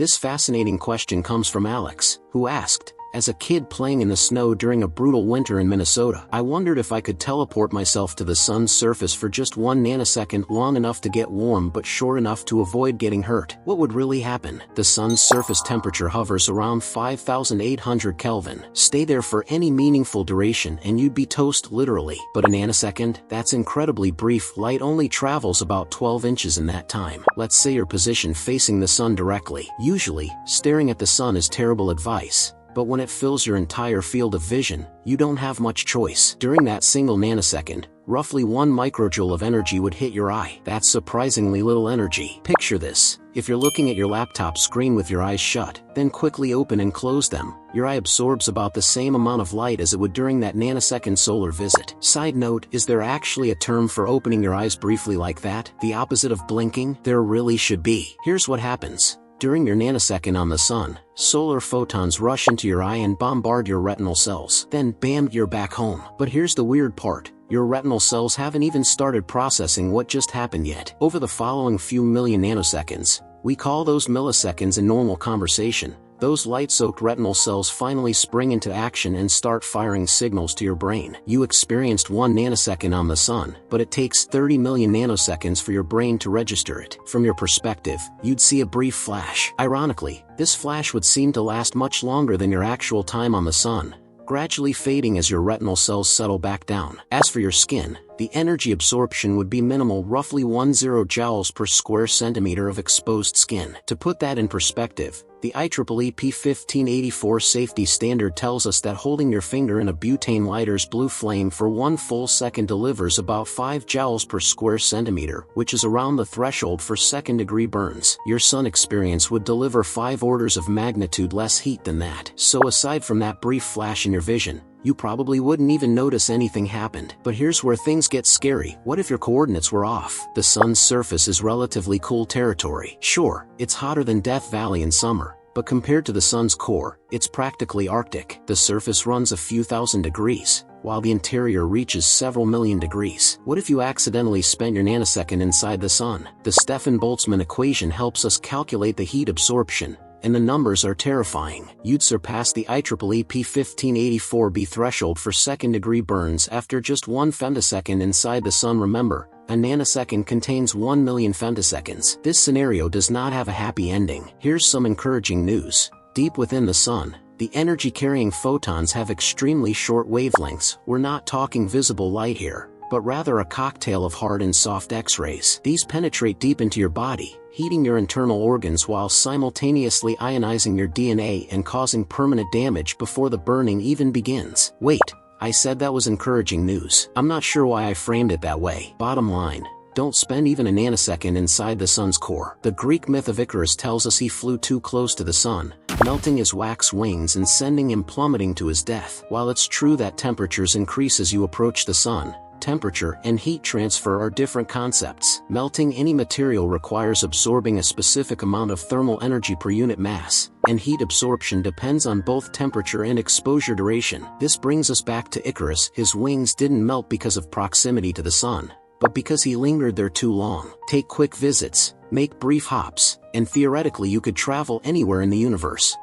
This fascinating question comes from Alex, who asked, as a kid playing in the snow during a brutal winter in Minnesota, I wondered if I could teleport myself to the sun's surface for just 1 nanosecond, long enough to get warm but short enough to avoid getting hurt. What would really happen? The sun's surface temperature hovers around 5,800 Kelvin. Stay there for any meaningful duration and you'd be toast literally. But a nanosecond? That's incredibly brief. Light only travels about 12 inches in that time. Let's say you're positioned facing the sun directly. Usually, staring at the sun is terrible advice. But when it fills your entire field of vision, you don't have much choice. During that single nanosecond, roughly 1 microjoule of energy would hit your eye. That's surprisingly little energy. Picture this. If you're looking at your laptop screen with your eyes shut, then quickly open and close them, your eye absorbs about the same amount of light as it would during that nanosecond solar visit. Side note, is there actually a term for opening your eyes briefly like that? The opposite of blinking? There really should be. Here's what happens. During your nanosecond on the sun, solar photons rush into your eye and bombard your retinal cells. Then bam, you're back home. But here's the weird part. Your retinal cells haven't even started processing what just happened yet. Over the following few million nanoseconds, we call those milliseconds in normal conversation, those light-soaked retinal cells finally spring into action and start firing signals to your brain. You experienced 1 nanosecond on the sun, but it takes 30 million nanoseconds for your brain to register it. From your perspective, you'd see a brief flash. Ironically, this flash would seem to last much longer than your actual time on the sun, gradually fading as your retinal cells settle back down. As for your skin, the energy absorption would be minimal, roughly 10 joules per square centimeter of exposed skin. To put that in perspective, the IEEE P1584 safety standard tells us that holding your finger in a butane lighter's blue flame for 1 full second delivers about 5 joules per square centimeter, which is around the threshold for second-degree burns. Your sun experience would deliver 5 orders of magnitude less heat than that. So aside from that brief flash in your vision, you probably wouldn't even notice anything happened. But here's where things get scary. What if your coordinates were off? The sun's surface is relatively cool territory. Sure, it's hotter than Death Valley in summer, but compared to the sun's core, it's practically Arctic. The surface runs a few thousand degrees, while the interior reaches several million degrees. What if you accidentally spent your nanosecond inside the sun? The Stefan-Boltzmann equation helps us calculate the heat absorption, and the numbers are terrifying. You'd surpass the IEEE P1584b threshold for second-degree burns after just 1 femtosecond inside the sun. Remember, a nanosecond contains 1 million femtoseconds. This scenario does not have a happy ending. Here's some encouraging news. Deep within the sun, the energy-carrying photons have extremely short wavelengths. We're not talking visible light here, but rather a cocktail of hard and soft X-rays. These penetrate deep into your body, heating your internal organs while simultaneously ionizing your DNA and causing permanent damage before the burning even begins. Wait, I said that was encouraging news. I'm not sure why I framed it that way. Bottom line, don't spend even a nanosecond inside the sun's core. The Greek myth of Icarus tells us he flew too close to the sun, melting his wax wings and sending him plummeting to his death. While it's true that temperatures increase as you approach the sun, temperature and heat transfer are different concepts. Melting any material requires absorbing a specific amount of thermal energy per unit mass, and heat absorption depends on both temperature and exposure duration. This brings us back to Icarus. His wings didn't melt because of proximity to the sun, but because he lingered there too long. Take quick visits, make brief hops, and theoretically you could travel anywhere in the universe.